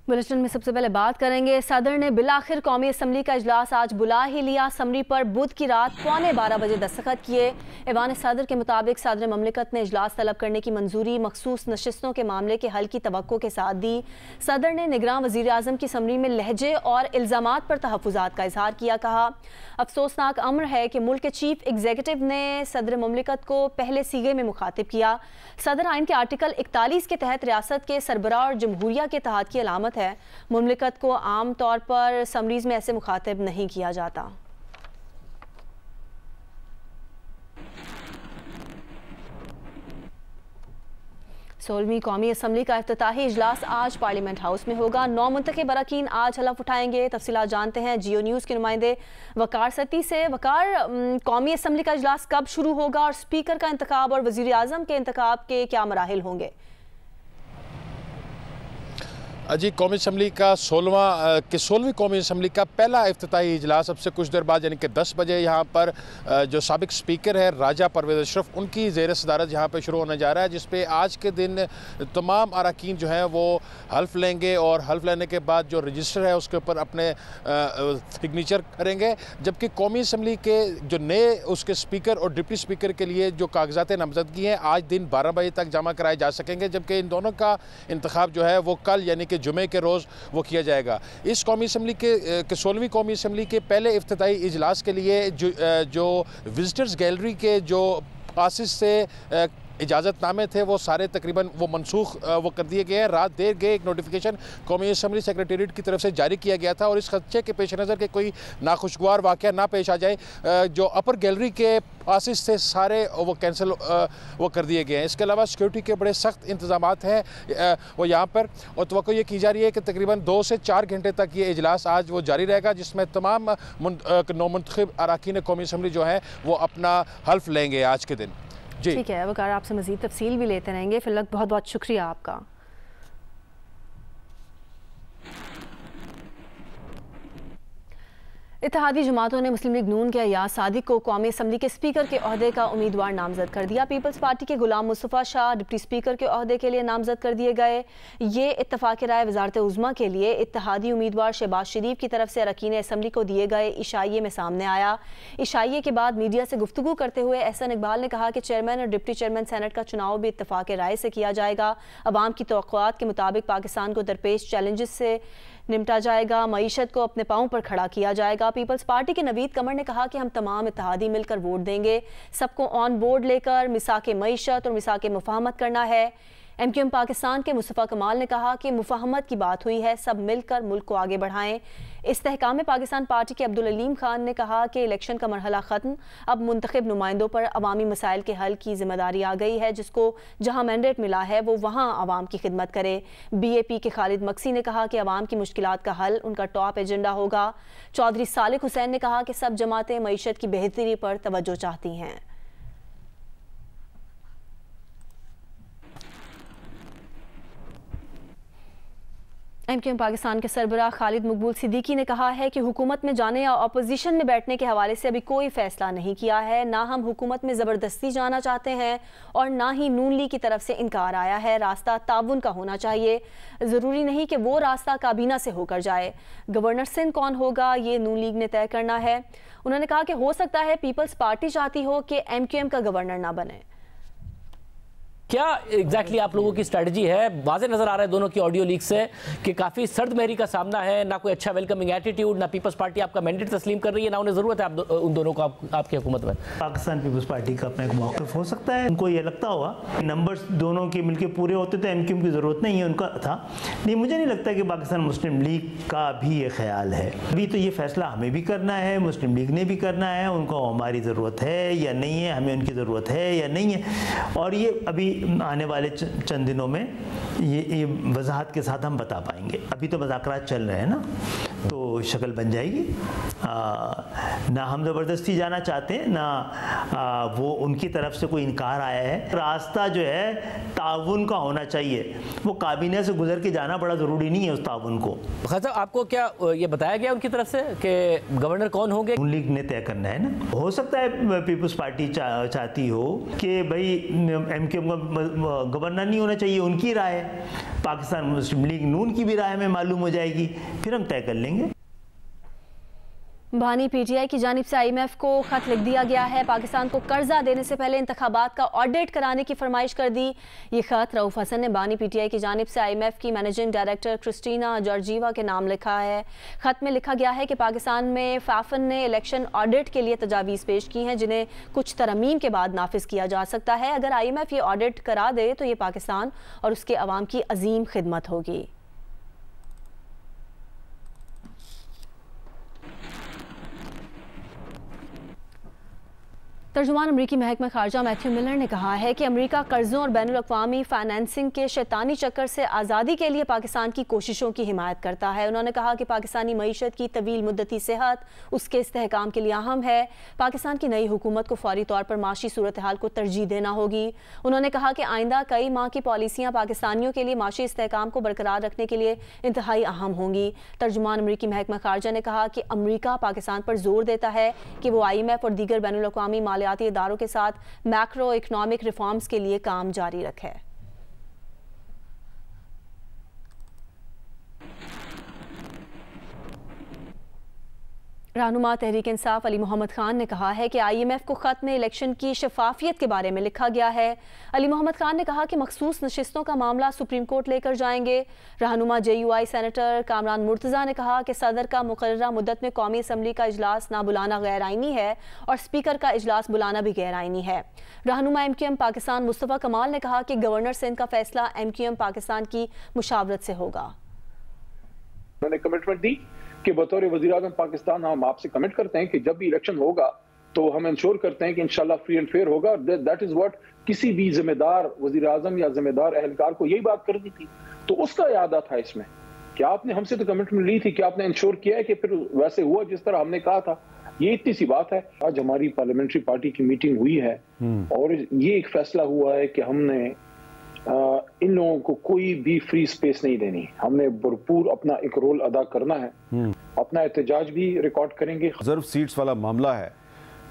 Bulletin में सबसे पहले बात करेंगे। सदर ने बिलाखिर कौमी असम्बली का इजलास आज बुला ही लिया। असम्बली पर बुध की रात 11:15 बजे दस्तखत किए। ऐवान सदर के मुताबिक सदर ममलिकत ने इजलास तलब करने की मंजूरी मखसूस नशिस्तों के मामले के हल की तवक्को के साथ दी। सदर ने निगरान वज़ीर आज़म की असम्बली में लहजे और इल्ज़ामात पर तहफ़्फ़ुज़ात का इजहार किया। कहा, अफसोसनाक अमर है कि मुल्क के चीफ एग्जीक्यूटिव ने सदर ममलिकत को पहले सीगे में मुखातिब किया। सदर आइन के आर्टिकल 41 के तहत रियासत के सरबराह और जमहूरिया के इत्तेहाद की अलामत है। मुमलिकत को आम तौर पर समरीज में ऐसे मुखातिब नहीं किया जाता। सोलहवीं कौमी असम्बली का इफ्तिताही इजलास आज पार्लियामेंट हाउस में होगा। 9 मुंतखब अरकान आज हलफ उठाएंगे। तफसीलात जानते हैं जियो न्यूज़ के नुमाइंदे वकार सती से। वकार, कौमी असम्बली का इजलास कब शुरू होगा और स्पीकर का इंतखाब और वज़ीर आज़म के इंतखाब के क्या मराहिल होंगे? जी, कौमी असम्बली का 16वीं कौमी असम्बली का पहला इफ्तिताही इजलास अब से कुछ देर बाद यानी कि 10 बजे यहाँ पर जो साबिक स्पीकर है राजा परवेज़ अशरफ उनकी ज़ेर सदारत यहाँ पर शुरू होने जा रहा है, जिस पे आज के दिन तमाम अरकान जो हैं वो हल्फ लेंगे और हल्फ लेने के बाद जो रजिस्टर है उसके ऊपर अपने सिग्नेचर करेंगे। जबकि कौमी असम्बली के जो नए उसके स्पीकर और डिप्टी स्पीकर के लिए जो कागजात नामजदगी हैं आज दिन 12 बजे तक जमा कराए जा सकेंगे, जबकि इन दोनों का इंतखाब जो है वो कल यानी कि जुमे के रोज़ वो किया जाएगा। इस कौमी असम्बली के 16वीं कौमी असम्बली के पहले इफ्तिताही इजलास के लिए जो विजिटर्स गैलरी के जो पासिस से इजाज़तनामे थे वो सारे तकरीबन वो मनसूख वो कर दिए गए हैं। रात देर गए एक नोटिफिकेशन कौमी असम्बली सेक्रेटेरिएट की तरफ से जारी किया गया था और इस खदशे के पेश नज़र के कोई नाखुशगवार वाक़या ना पेश आ जाए, जो अपर गैलरी के पासिस थे सारे वो कैंसिल वो कर दिए गए हैं। इसके अलावा सिक्योरिटी के बड़े सख्त इंतजामात हैं वो यहाँ पर, और तवक्को ये की जा रही है कि तकरीबन 2 से 4 घंटे तक ये इजलास आज वो जारी रहेगा, जिसमें तमाम नौ मुंतखब अरकान कौमी असम्बली जो हैं वो अपना हल्फ लेंगे आज के दिन। ठीक है वकार, आपसे मज़ीद तफसील भी लेते रहेंगे। फिलहाल बहुत बहुत शुक्रिया आपका। इत्तेहादी जमातों ने मुस्लिम लीग नून के अयाज सादिक को कौमी असम्बली के स्पीकर के ओहदे का उम्मीदवार नामजद कर दिया। पीपल्स पार्टी के गुलाम मुस्तफ़ा शाह डिप्टी स्पीकर के ओहदे के लिए नामजद कर दिए गए। ये इत्तफाक़ राय वज़ारत उज़्मा के लिए इत्तेहादी उम्मीदवार शहबाज शरीफ की तरफ से अरकान असम्बली को दिए गए इशाइये में सामने आया। इशाइये के बाद मीडिया से गुफ्तगू करते हुए एहसन इकबाल ने कहा कि चेयरमैन और डिप्टी चेयरमैन सेनेट का चुनाव भी इत्तफाक़ राय से किया जाएगा। अवाम की तवक्कुआत के मुताबिक पाकिस्तान को दरपेश चैलेंजेस से निपटा जाएगा, मईशत को अपने पाँव पर खड़ा किया जाएगा। पीपल्स पार्टी के नवीद कमर ने कहा कि हम तमाम इत्तेहादी मिलकर वोट देंगे, सबको ऑन बोर्ड लेकर मिसाके मईशत और मिसाके मुफाहमत करना है। MQM पाकिस्तान के मुस्तफ़ा कमाल ने कहा कि मुफाहमत की बात हुई है, सब मिलकर मुल्क को आगे बढ़ाएं। इस्तेहकाम पाकिस्तान पार्टी के अब्दुल अलीम खान ने कहा कि इलेक्शन का मरहला ख़त्म, अब मुंतखब नुमाइंदों पर अवामी मसाइल के हल की जिम्मेदारी आ गई है, जिसको जहाँ मैंडेट मिला है वो वहाँ आवाम की खिदमत करे। BAP के खालिद मक्सी ने कहा कि अवाम की मुश्किलात का हल उनका टॉप एजेंडा होगा। चौधरी सालिक हुसैन ने कहा कि सब जमातें मईशत की बेहतरी पर तवज्जो चाहती हैं। MQM पाकिस्तान के सरबराह खालिद मकबूल सिद्दीकी ने कहा है कि हुकूमत में जाने या अपोजिशन में बैठने के हवाले से अभी कोई फैसला नहीं किया है। ना हम हुकूमत में ज़बरदस्ती जाना चाहते हैं और ना ही नून लीग की तरफ से इनकार आया है। रास्ता ताउन का होना चाहिए, ज़रूरी नहीं कि वो रास्ता काबीना से होकर जाए। गवर्नर सिंध कौन होगा ये नून लीग ने तय करना है। उन्होंने कहा कि हो सकता है पीपल्स पार्टी चाहती हो कि MQM का गवर्नर ना बने। क्या एग्जैक्टली आप लोगों की स्ट्रेटजी है? वाज़े नजर आ रहा है दोनों की ऑडियो लीक से कि काफ़ी सर्द महरी का सामना है, ना कोई अच्छा वेलकमिंग एटीट्यूड, ना पीपल्स पार्टी आपका मैंडेट तस्लीम कर रही है, ना उन्हें ज़रूरत है उन दोनों को आपकी हुकूमत में। पाकिस्तान पीपल्स पार्टी का अपना एक मौक़िफ़ हो सकता है, उनको ये लगता होगा नंबर्स दोनों के मिलके पूरे होते तो MQM की ज़रूरत नहीं है, उनका था। नहीं, मुझे नहीं लगता कि पाकिस्तान मुस्लिम लीग का भी ये ख्याल है। अभी तो ये फैसला हमें भी करना है, मुस्लिम लीग ने भी करना है, उनको हमारी ज़रूरत है या नहीं है, हमें उनकी ज़रूरत है या नहीं है, और ये अभी आने वाले चंद दिनों में ये वजाहत के साथ हम बता पाएंगे। अभी तो मुज़ाकरात चल रहे हैं ना, तो शक्ल बन जाएगी। ना हम ज़बरदस्ती जाना चाहते हैं, ना वो उनकी तरफ से कोई इनकार आया है। रास्ता जो है ताउन का होना चाहिए, वो काबीना से गुजर के जाना बड़ा ज़रूरी नहीं है उस ताउन को। खान साहब, आपको क्या ये बताया गया उनकी तरफ से कि गवर्नर कौन होंगे? नून लीग ने तय करना है ना। हो सकता है पीपल्स पार्टी चाहती हो कि भाई MQM का गवर्नर नहीं होना चाहिए, उनकी राय है। पाकिस्तान मुस्लिम लीग नून की भी राय में मालूम हो जाएगी, फिर हम तय कर लेंगे। बानी पीटीआई की जानिब से आईएमएफ को खत लिख दिया गया है। पाकिस्तान को कर्जा देने से पहले इंतखाबात का ऑडिट कराने की फरमाइश कर दी। ये खत रऊफ हसन ने बानी पीटीआई की जानिब से आईएमएफ की मैनेजिंग डायरेक्टर क्रिस्टीना जॉर्जीवा के नाम लिखा है। खत में लिखा गया है कि पाकिस्तान में फाफन ने इलेक्शन ऑडिट के लिए तजावीज़ पेश की हैं, जिन्हें कुछ तरमीम के बाद नाफिज किया जा सकता है। अगर आईएमएफ ये ऑडिट करा दे तो ये पाकिस्तान और उसके अवाम की अजीम खिदमत होगी। तर्जुमान अमरीकी महकमा खारजा मैथ्यू मिलर ने कहा है कि अमरीका कर्जों और बैनुल अक़वामी फाइनेंसिंग के शैतानी चक्कर से आज़ादी के लिए पाकिस्तान की कोशिशों की हिमायत करता है। उन्होंने कहा कि पाकिस्तानी मईशत की तवील मुद्दती सेहत उसके इस्तेहकाम के लिए अहम है। पाकिस्तान की नई हुकूमत को फौरी तौर पर माशी सूरत हाल को तरजीह देना होगी। उन्होंने कहा कि आइंदा कई माह की पॉलिसियाँ पाकिस्तानियों के लिए माशी इस्तेहकाम को बरकरार रखने के लिए इंतहाई अहम होंगी। तर्जुमान अमरीकी महकमा खारजा ने कहा कि अमरीका पाकिस्तान पर जोर देता है कि वो IMF और दीगर बैनुल अक़वामी मालियाती इदारों के साथ मैक्रो इकोनॉमिक रिफॉर्म्स के लिए काम जारी रखे। रहनुमा तहरीक इंसाफ अली मोहम्मद खान ने कहा है कि IMF को ख़त में इलेक्शन की शफाफियत के बारे में लिखा गया है। अली मोहम्मद खान ने कहा कि मखसूस नशिस्तों का मामला सुप्रीम कोर्ट लेकर जाएंगे। रहनुमा JUI सेनेटर कामरान मुर्तज़ा ने कहा कि सदर का मुकर्ररा मुद्दत में कौमी असम्बली का इजलास ना बुलाना गैर आइनी है और स्पीकर का इजलास बुलाना भी गैर आइनी है। रहनुमा MQM पाकिस्तान मुस्तफ़ा कमाल ने कहा कि गवर्नर सिंध का फैसला MQM पाकिस्तान की मुशावरत से होगा। उन्होंने कमिटमेंट दी कि बतौर वज़ीर-ए-आज़म पाकिस्तान हम आपसे कमिट करते हैं कि जब भी इलेक्शन होगा तो हम इंश्योर करते हैं कि इंशाल्लाह फ्री एंड फेयर होगा। दैट इज व्हाट किसी भी जिम्मेदार वज़ीर-ए-आज़म या जिम्मेदार अहलकार को यही बात करनी थी। तो उसका यादा था इसमें कि आपने हमसे तो कमिटमेंट ली थी कि आपने इंश्योर किया है कि फिर वैसे हुआ जिस तरह हमने कहा था। ये इतनी सी बात है। आज हमारी पार्लियामेंट्री पार्टी की मीटिंग हुई है और ये एक फैसला हुआ है कि हमने इन लोगों को कोई भी फ्री स्पेस नहीं देनी। हमने भरपूर अपना एक रोल अदा करना है, अपना एहतजाज भी रिकॉर्ड करेंगे। रिजर्व सीट्स वाला मामला है,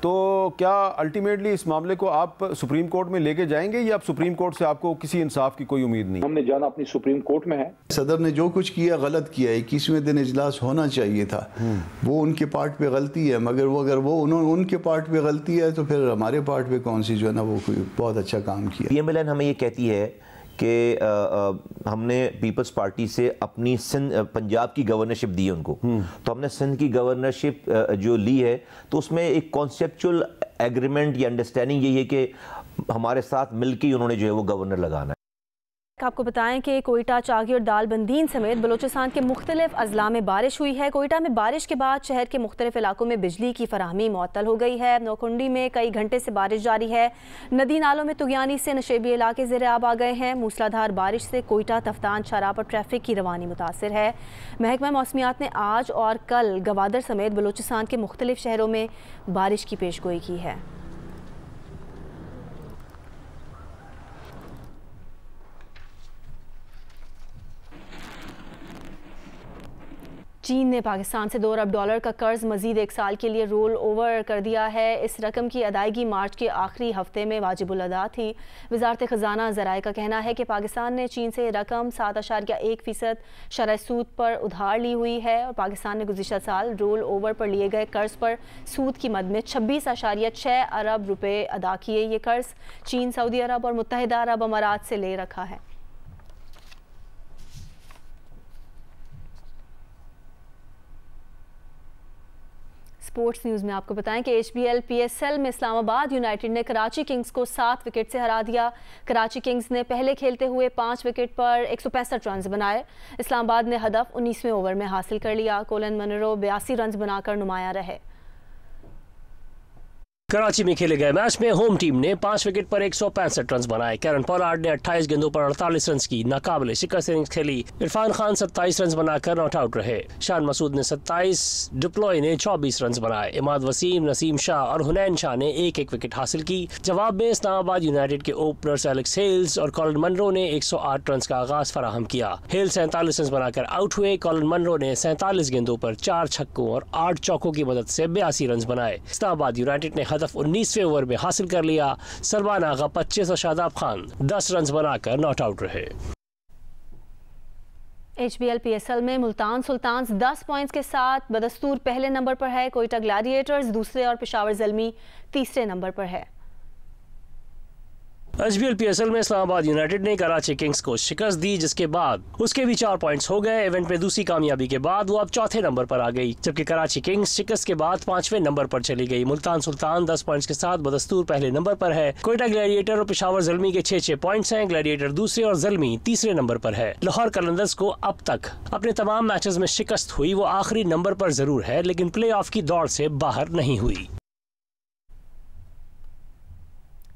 तो क्या अल्टीमेटली इस मामले को आप सुप्रीम कोर्ट में लेके जाएंगे या आप सुप्रीम कोर्ट से आपको किसी इंसाफ की कोई उम्मीद नहीं? हमने जाना अपनी सुप्रीम कोर्ट में है। सदर ने जो कुछ किया गलत किया। 21वें दिन इजलास होना चाहिए था, वो उनके पार्ट पे गलती है। मगर वो अगर वो उनके पार्ट पे गलती है तो फिर हमारे पार्ट पे कौन सी जो है ना वो कोई बहुत अच्छा काम किया। PMLN हमें ये कहती है कि हमने पीपल्स पार्टी से अपनी सिंध पंजाब की गवर्नरशिप दी है उनको, तो हमने सिंध की गवर्नरशिप जो ली है तो उसमें एक कॉन्सेप्चुअल एग्रीमेंट या अंडरस्टैंडिंग यही है कि हमारे साथ मिलकर ही उन्होंने जो है वो गवर्नर लगाना है। आपको बताएं कि कोयटा, चागी और दालबंदीन समेत बलूचिस्तान के मुख्तलिफ अजला में बारिश हुई है। कोयटा में बारिश के बाद शहर के मुख्तलिफ इलाकों में बिजली की फराहमी मुअत्तल हो गई है। नौकुंडी में कई घंटे से बारिश जारी है। नदी नालों में तुगयानी से नशेबी इलाके ज़ेर आब आ गए हैं। मूसलाधार बारिश से कोयटा, तफ्तान, शाहराह पर ट्रैफिक की रवानी मुतासिर है। महकमा मौसमियात ने आज और कल गवादर समेत बलूचिस्तान के मुख्तलिफ शहरों में बारिश की पेशगोई की है। चीन ने पाकिस्तान से $2 अरब का कर्ज मजीद 1 साल के लिए रोल ओवर कर दिया है। इस रकम की अदायगी मार्च के आखिरी हफ्ते में वाजिबुल अदा थी। वजारत ख़जाना ज़राए का कहना है कि पाकिस्तान ने चीन से रकम 7.1% शरह सूद पर उधार ली हुई है और पाकिस्तान ने गुज़िश्ता साल रोल ओवर पर लिए गए कर्ज पर सूद की मद में 26.6 अरब रुपये अदा किए। ये कर्ज चीन, सऊदी अरब और मुत्तहिदा अरब अमारात से ले रखा है। स्पोर्ट्स न्यूज़ में आपको बताएं कि HBL PSL में इस्लामाबाद यूनाइटेड ने कराची किंग्स को 7 विकेट से हरा दिया। कराची किंग्स ने पहले खेलते हुए 5 विकेट पर 165 रन बनाए। इस्लामाबाद ने हदफ 19वें ओवर में हासिल कर लिया। कोलन मनरो 82 रन बनाकर नुमाया रहे। कराची में खेले गए मैच में होम टीम ने 5 विकेट पर 165 रन बनाए। कैरन पोलार्ड ने 28 गेंदों पर 48 रन की नाकाबिले शिकस्त इनिंग्स खेली। इरफान खान 27 रन बनाकर नॉट आउट रहे। शान मसूद ने 27, डिप्लॉय ने 24 रन बनाए। इमाद वसीम, नसीम शाह और हुनैन शाह ने 1-1 विकेट हासिल की। जवाब में इस्लामाबाद यूनाइटेड के ओपनर्स एलेक्स हेल्स और कॉलिन मनरो ने 108 रन का आगाज फराहम किया। हेल्स 47 रन बनाकर आउट हुए। कॉलिन मनरो ने 47 गेंदों पर 4 छक्कों और 8 चौकों की मदद से 82 रन बनाए। इस्लामाबाद यूनाइटेड ने 19वें ओवर में हासिल कर लिया। सलमान आगा 25 और शादाब खान 10 रन बनाकर नॉट आउट रहे। HBL PSL में मुल्तान सुल्तान्स 10 पॉइंट्स के साथ बदस्तूर पहले नंबर पर है, कोयटा ग्लैडिएटर्स दूसरे और पेशावर ज़ल्मी तीसरे नंबर पर है। HBL PSL में इस्लामाबाद यूनाइटेड ने कराची किंग्स को शिकस्त दी, जिसके बाद उसके भी 4 पॉइंट्स हो गए। इवेंट में दूसरी कामयाबी के बाद वो अब चौथे नंबर पर आ गई, जबकि कराची किंग्स शिकस्त के बाद 5वें नंबर पर चली गई। मुल्तान सुल्तान 10 पॉइंट्स के साथ बदस्तूर पहले नंबर पर है। कोयटा ग्लैडिएटर और पेशावर ज़ल्मी के 6-6 पॉइंट्स हैं। ग्लैडिएटर दूसरे और ज़ल्मी तीसरे नंबर पर है। लाहौर कलंदर्स को अब तक अपने तमाम मैचेस में शिकस्त हुई। वो आखिरी नंबर पर जरूर है, लेकिन प्ले ऑफ की दौड़ से बाहर नहीं हुई।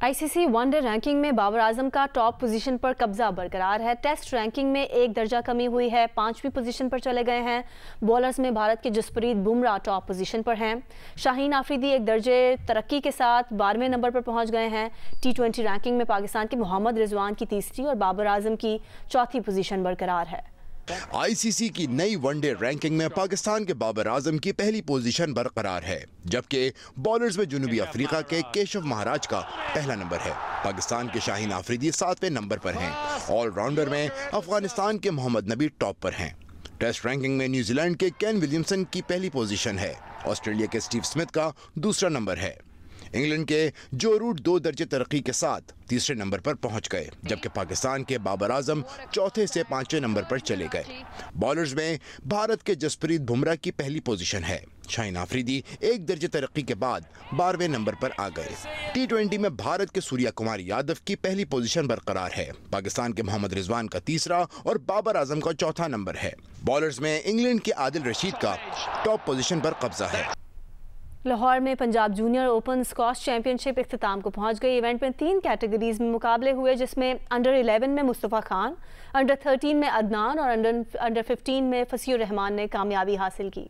ICC वनडे रैंकिंग में बाबर आजम का टॉप पोजीशन पर कब्जा बरकरार है। टेस्ट रैंकिंग में 1 दर्जा कमी हुई है, 5वीं पोजीशन पर चले गए हैं। बॉलर्स में भारत के जसप्रीत बुमराह टॉप पोजीशन पर हैं। शाहीन आफरीदी 1 दर्जे तरक्की के साथ 12वें नंबर पर पहुंच गए हैं। T20 रैंकिंग में पाकिस्तान के मोहम्मद रिजवान की तीसरी और बाबर आजम की चौथी पोजीशन बरकरार है। ICC की नई वनडे रैंकिंग में पाकिस्तान के बाबर आजम की पहली पोजीशन बरकरार है, जबकि बॉलर्स में जनूबी अफ्रीका के केशव महाराज का पहला नंबर है। पाकिस्तान के शाहीन आफरीदी 7वें नंबर पर हैं। ऑलराउंडर में अफगानिस्तान के मोहम्मद नबी टॉप पर हैं। टेस्ट रैंकिंग में न्यूजीलैंड के केन विलियमसन की पहली पोजीशन है। ऑस्ट्रेलिया के स्टीव स्मिथ का दूसरा नंबर है। इंग्लैंड के जो रूट 2 दर्जे तरक्की के साथ तीसरे नंबर पर पहुंच गए, जबकि पाकिस्तान के बाबर आजम चौथे से 5वें नंबर पर चले गए। बॉलर्स में भारत के जसप्रीत बुमराह की पहली पोजीशन है। शाहीन आफरीदी 1 दर्जे तरक्की के बाद 12वें नंबर पर आ गए। T20 में भारत के सूर्या कुमार यादव की पहली पोजीशन बरकरार है। पाकिस्तान के मोहम्मद रिजवान का तीसरा और बाबर आजम का चौथा नंबर है। बॉलर्स में इंग्लैंड के आदिल रशीद का टॉप पोजीशन पर कब्जा है। लाहौर में Punjab junior open squash championship इख्तिताम को पहुंच गई। इवेंट में 3 कैटेगरीज में मुकाबले हुए, जिसमें अंडर 11 में मुस्तफ़ा खान, अंडर 13 में अदनान और अंडर 15 में फसीउर रहमान ने कामयाबी हासिल की।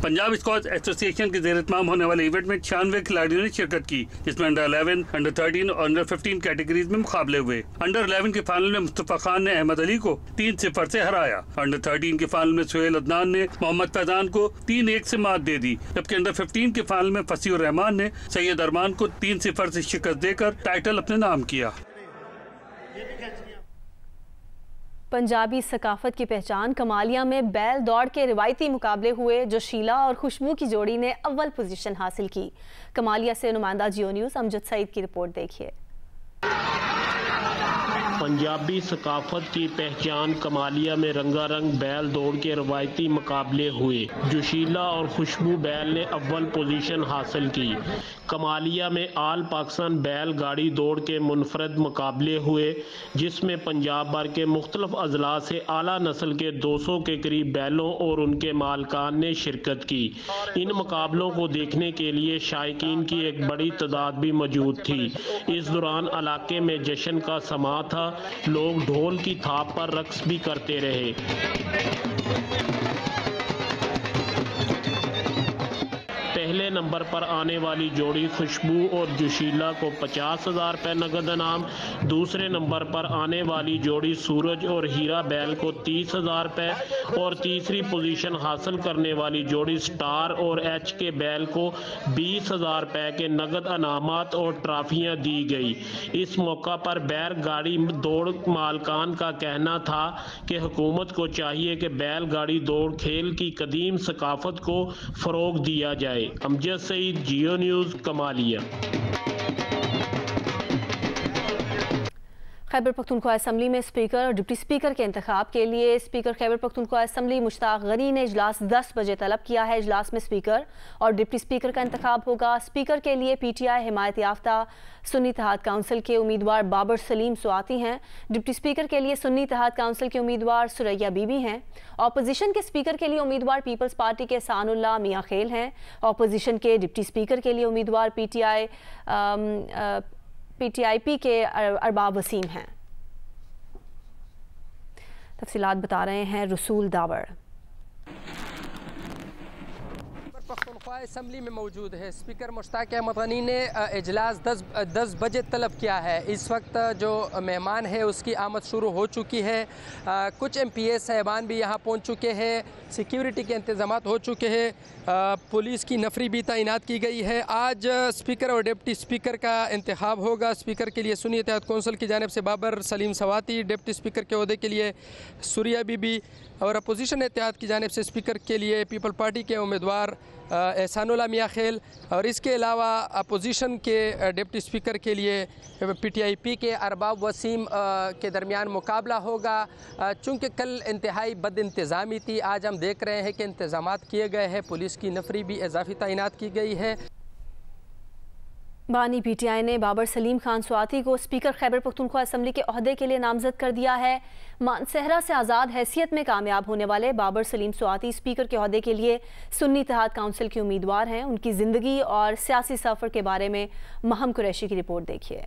पंजाब स्क्वॉश एसोसिएशन के ज़ेर-ए-इत्माम होने वाले इवेंट में 96 खिलाड़ियों ने शिरकत की, जिसमें अंडर 11, अंडर 13 और अंडर 15 कैटेगरीज में मुकाबले हुए। अंडर 11 के फाइनल में मुस्तफ़ा खान ने अहमद अली को 3-0 से हराया। अंडर 13 के फाइनल में सुहेल अदनान ने मोहम्मद फैजान को 3-1 से मात दे दी, जबकि अंडर 15 के फाइनल में फसीउर रहमान ने सैयद अरमान को 3-0 से शिकस्त देकर टाइटल अपने नाम किया। पंजाबी सकाफत की पहचान कमालिया में बैल दौड़ के रिवायती मुकाबले हुए। जोशीला और खुशबू की जोड़ी ने अव्वल पोजीशन हासिल की। कमालिया से नुमाइंदा जियो न्यूज़ अमजद सईद की रिपोर्ट देखिए। पंजाबी सकाफत की पहचान कमालिया में रंगारंग बैल दौड़ के रवायती मुकाबले हुए। जोशीला और खुशबू बैल ने अव्वल पोजीशन हासिल की। कमालिया में आल पाकिस्तान बैल गाड़ी दौड़ के मुनफरद मुकाबले हुए, जिसमें पंजाब भर के मुख्तलिफ अजला से आला नस्ल के 200 के करीब बैलों और उनके मालकान ने शिरकत की। इन मुकाबलों को देखने के लिए शायकीन की एक बड़ी तादाद भी मौजूद थी। इस दौरान इलाके में जश्न का समा था। लोग ढोल की थाप पर रक्स भी करते रहे। पहले नंबर पर आने वाली जोड़ी खुशबू और जोशीला को 50,000 रुपये नगद इनाम, दूसरे नंबर पर आने वाली जोड़ी सूरज और हीरा बैल को 30,000 रुपये और तीसरी पोजीशन हासिल करने वाली जोड़ी स्टार और एच के बैल को 20,000 रुपये के नगद इनामात और ट्राफियां दी गई। इस मौका पर बैल गाड़ी दौड़ मालकान का कहना था कि हुकूमत को चाहिए कि बैल गाड़ी दौड़ खेल की कदीम सकाफत को फ़रोग दिया जाए। अमजद सईद, जियो न्यूज़, कमालिया। खैबर पख्तूनख्वा असम्बली में स्पीकर और डिप्टी स्पीकर के इंतखाब के लिए स्पीकर खैबर पख्तूनख्वा असम्बली मुश्ताक गनी ने इजलास 10 बजे तलब किया है। इजलास में स्पीकर और डिप्टी स्पीकर का इंतखाब होगा। स्पीकर के लिए PTI हिमायत याफ्ता सुन्नी इत्तेहाद काउंसिल के उम्मीदवार बाबर सलीम स्वाति हैं। डिप्टी स्पीकर के लिए सुन्नी इत्तेहाद काउंसिल के उम्मीदवार सुरैया बीबी हैं। अपोजिशन के स्पीकर के लिए उम्मीदवार पीपल्स पार्टी के सानुल्लाह मियाँ खेल हैं। अपोजिशन के डिप्टी स्पीकर के लिए उम्मीदवार PTIP के अरबाब वसीम हैं। तफसीलात बता रहे हैं रसूल दावर। वफाक असम्बली में मौजूद है। स्पीकर मुश्ताक अहमद गनी ने इजलास 10 बजे तलब किया है। इस वक्त जो मेहमान है उसकी आमद शुरू हो चुकी है। कुछ MPA साहिबान भी यहाँ पहुँच चुके हैं। सिक्योरिटी के इंतजाम हो चुके हैं। पुलिस की नफरी भी तैनात की गई है। आज स्पीकर और डिप्टी स्पीकर का इंतखाब होगा। स्पीकर के लिए सुन्नी इत्तेहाद कौंसिल की जानिब से बाबर सलीम सवाती, डिप्टी स्पीकर के ओहदे के लिए सूर्या बीबी और अपोजिशन इत्तेहाद की जानिब से स्पीकर के लिए पीपल पार्टी के उम्मीदवार एहसानुल्लाह मियां खेल और इसके अलावा अपोजिशन के डिप्टी स्पीकर के लिए PTIP के अरबाब वसीम के दरमियान मुकाबला होगा। चूँकि कल इंतहाई बद इंतज़ामी थी, आज हम देख रहे हैं कि इंतज़ामात किए गए हैं। पुलिस की नफरी भी इजाफी तैनात की गई है। बानी PTI ने बाबर सलीम खान स्वाति को स्पीकर खैबर पख्तूनख्वा असम्बली के ओहदे के लिए नामजद कर दिया है। मानसहरा से आज़ाद हैसियत में कामयाब होने वाले बाबर सलीम स्वाति स्पीकर के ओहदे के लिए सुन्नी इत्तेहाद काउंसिल के उम्मीदवार हैं। उनकी ज़िंदगी और सियासी सफ़र के बारे में महम कुरैशी की रिपोर्ट देखिए।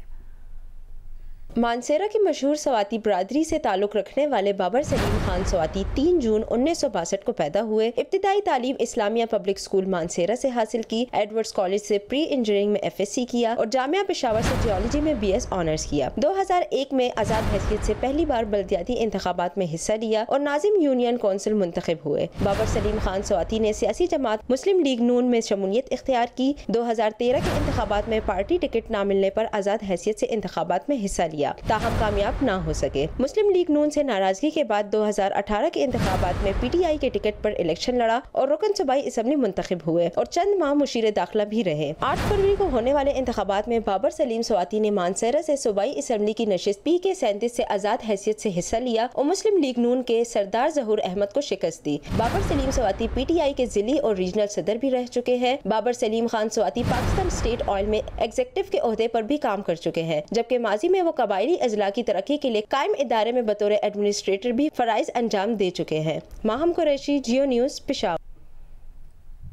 मानसेरा की मशहूर स्वाती बरादरी से ताल्लुक़ रखने वाले बाबर सलीम खान स्वाती 3 जून 1962 को पैदा हुए। इब्तिदाई तालीम इस्लामिया पब्लिक स्कूल मानसेरा से हासिल की। एडवर्ड्स कॉलेज से प्री इंजीनियरिंग में FSc किया और जामिया पेशावर से जियोलॉजी में BS ऑनर्स किया। 2001 में आज़ाद हैसियत से पहली बार बल्दियाती इंतखाबात में हिस्सा लिया और नाजिम यूनियन कौंसिल मुंतखब हुए। बाबर सलीम खान स्वाती ने सियासी जमात मुस्लिम लीग नून में शमूलियत इख्तियार की। 2013 के इंतखाबात में पार्टी टिकट न मिलने पर आज़ाद हैसियत से इंतखाबात में हिस्सा लिया, ताहम कामयाब ना हो सके। मुस्लिम लीग नून से नाराजगी के बाद 2018 के इंतखाबात में PTI के टिकट पर इलेक्शन लड़ा और रुकन सूबाई असम्बली मुंतखब हुए और चंद माह मुशीर दाखिला भी रहे। 8 फरवरी को होने वाले इंतखाबात में बाबर सलीम स्वाती ने मानसेरा से सूबाई असम्बली की नशिस्त PK-37 से आज़ाद हैसियत से हिस्सा लिया और मुस्लिम लीग नून के सरदार ज़हूर अहमद को शिकस्त दी। बाबर सलीम स्वाती PTI के जिली और रीजनल सदर भी रह चुके हैं। बाबर सलीम खान स्वाती पाकिस्तान स्टेट ऑयल में एग्जीक्यूटिव के ओहदे पर भी काम कर चुके हैं, जबकि माजी में वो कबायली अजला की तरक्की के लिए कायम इदारे में बतौर एडमिनिस्ट्रेटर भी फराइज अंजाम दे चुके हैं। माहम कुरैशी, जियो न्यूज़, पेशावर।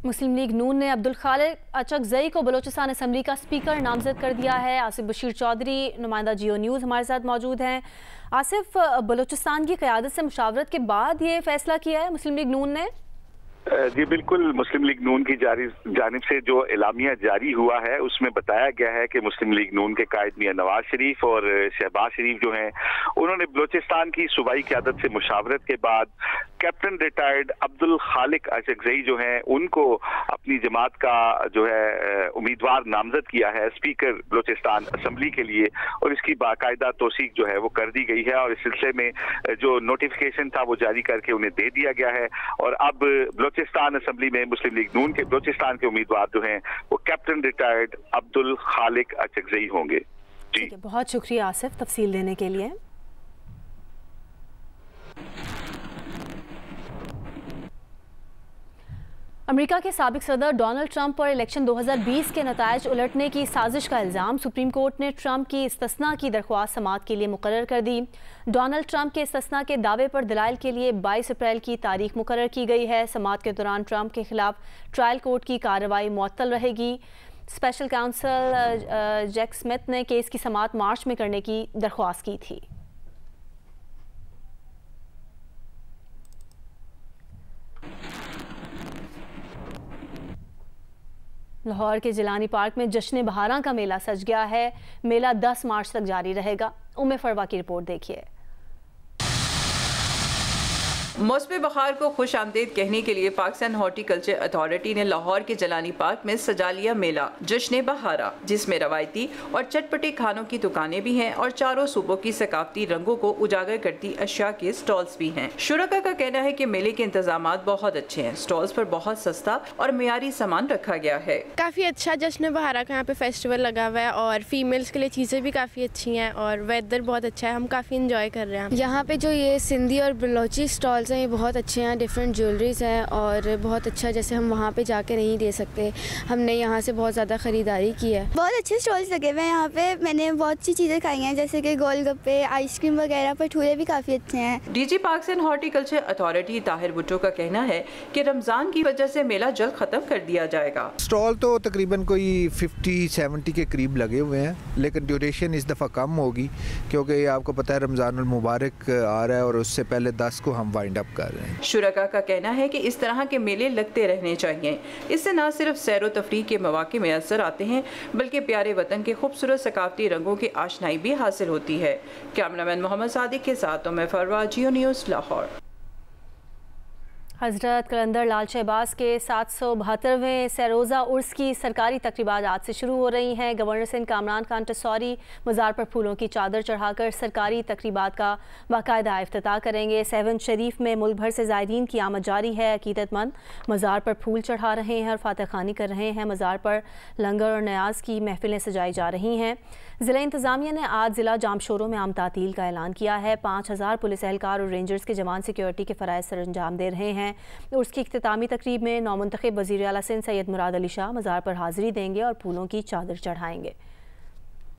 मुस्लिम लीग नून ने अब्दुल खालिक अचकजई को बलोचिस्तान असम्बली का स्पीकर नामजद कर दिया है। आसिफ बशीर चौधरी, नुमाइंदा जियो न्यूज़, हमारे साथ मौजूद हैं। आसिफ, बलोचिस्तान की क़यादत से मुशावरत के बाद ये फैसला किया है मुस्लिम लीग नून ने? जी बिल्कुल, मुस्लिम लीग नून की जानिब से जो एलामिया जारी हुआ है उसमें बताया गया है कि मुस्लिम लीग नून के कायद मियां नवाज शरीफ और शहबाज शरीफ जो हैं उन्होंने बलोचिस्तान की सूबाई क़यादत से मुशावरत के बाद कैप्टन रिटायर्ड अब्दुल खालिक अचकजई जो हैं उनको अपनी जमात का जो है उम्मीदवार नामजद किया है स्पीकर बलोचिस्तान असम्बली के लिए और इसकी बाकायदा तौसीक जो है वो कर दी गई है और इस सिलसिले में जो नोटिफिकेशन था वो जारी करके उन्हें दे दिया गया है और अब बलोचिस्तान असम्बली में मुस्लिम लीग नून के बलोचिस्तान के उम्मीदवार जो हैं वो कैप्टन रिटायर्ड अब्दुल खालिक अचकजई होंगे। जी बहुत शुक्रिया आसिफ तफसील देने के लिए। अमेरिका के साबिक सदर डोनाल्ड ट्रंप पर इलेक्शन 2020 के नतायज उलटने की साजिश का इल्ज़ाम। सुप्रीम कोर्ट ने ट्रंप की इस्तिस्ना की दरख्वास्त समाअत के लिए मुकर्रर कर दी। डोनाल्ड ट्रंप के इस्तिस्ना के दावे पर दलाइल के लिए 22 अप्रैल की तारीख मुकर्रर की गई है। समाअत के दौरान ट्रंप के खिलाफ ट्रायल कोर्ट की कार्रवाई मुअत्तल रहेगी। स्पेशल काउंसिल जैक स्मिथ ने केस की समाअत मार्च में करने की दरख्वास्त की थी। लाहौर के जिलानी पार्क में जश्न बहारां का मेला सज गया है। मेला 10 मार्च तक जारी रहेगा। उम्मे फरवा की रिपोर्ट देखिए। मौसम बहार को खुश आमदेद कहने के लिए पाकिस्तान हॉर्टिकल्चर अथॉरिटी ने लाहौर के जलानी पार्क में सजा लिया मेला जश्न बहारा, जिसमें रवायती और चटपटे खानों की दुकानें भी हैं और चारों सूबों की सकाफती रंगों को उजागर करती अशिया के स्टॉल्स भी हैं। शुरका का कहना है कि मेले के इंतजाम बहुत अच्छे हैं। स्टॉल्स पर बहुत सस्ता और मियारी सामान रखा गया है। काफ़ी अच्छा जश्न बहारा का यहाँ पे फेस्टिवल लगा हुआ है और फीमेल्स के लिए चीज़ें भी काफ़ी अच्छी हैं और वेदर बहुत अच्छा है। हम काफ़ी इंजॉय कर रहे हैं। यहाँ पे जो ये सिंधी और बलोची स्टॉल्स हैं ये बहुत अच्छे हैं। डिफरेंट ज्वेलरीज हैं और बहुत अच्छा, जैसे हम वहाँ पे जाके नहीं दे सकते, हमने यहाँ से बहुत ज़्यादा ख़रीदारी की है। बहुत अच्छे स्टॉल्स लगे हुए हैं यहाँ पे। मैंने बहुत सी चीज़ें खाई हैं जैसे कि गोलगप्पे, आइसक्रीम वगैरह, भटूरे भी काफ़ी अच्छे हैं। DG Pakistan horticulture authority Tahir Bhutto का कहना है कि रमज़ान की वजह से मेला जल्द ख़त्म कर दिया जाएगा। स्टॉल तो तकरीबन कोई 50-70 के करीब लगे हुए हैं, लेकिन ड्यूरेशन इस दफ़ा कम होगी क्योंकि आपको पता है रमज़ानुल मुबारक आ रहा है और उससे पहले 10 को हम वाइंड वाइंड अप कर रहे हैं। शुरका का कहना है कि इस तरह के मेले लगते रहने चाहिए। इससे न सिर्फ सैर तफरीह के मौके मैसर आते हैं बल्कि प्यारे वतन के खूबसूरत सकाफती रंगों की आशनाई भी हासिल होती है। कैमरामैन मोहम्मद सादिक के साथ मैं फरवा, जियो न्यूज़, लाहौर। हज़रत कलंदर लाल शहबाज के 772वें सरोज़ा उर्स की सरकारी तकरीबात आज से शुरू हो रही हैं। गवर्नर सिंध कामरान खान टसौरी मज़ार पर फूलों की चादर चढ़ाकर सरकारी तकरीबात का बाकायदा इफ्तिताह करेंगे। सेवन शरीफ में मुल्क भर से ज़ायरीन की आमद जारी है। अकीदतमंद मज़ार पर फूल चढ़ा रहे हैं और फातह खानी कर रहे हैं। मज़ार पर लंगर और न्याज की महफिलें सजाई जा रही हैं। ज़िला इंतज़ामिया ने आज ज़िला जामशोरों में आम तातील का ऐलान किया है। 5000 पुलिस एहलकार और रेंजर्स के जवान सिक्योरिटी के फ़राइज़ सर अंजाम दे रहे हैं। उसकी इख्तितामी तकरीब में नौमुंतखब वज़ीर आला सिंध सैयद मुराद अली शाह मज़ार पर हाज़िरी देंगे और फूलों की चादर चढ़ाएंगे।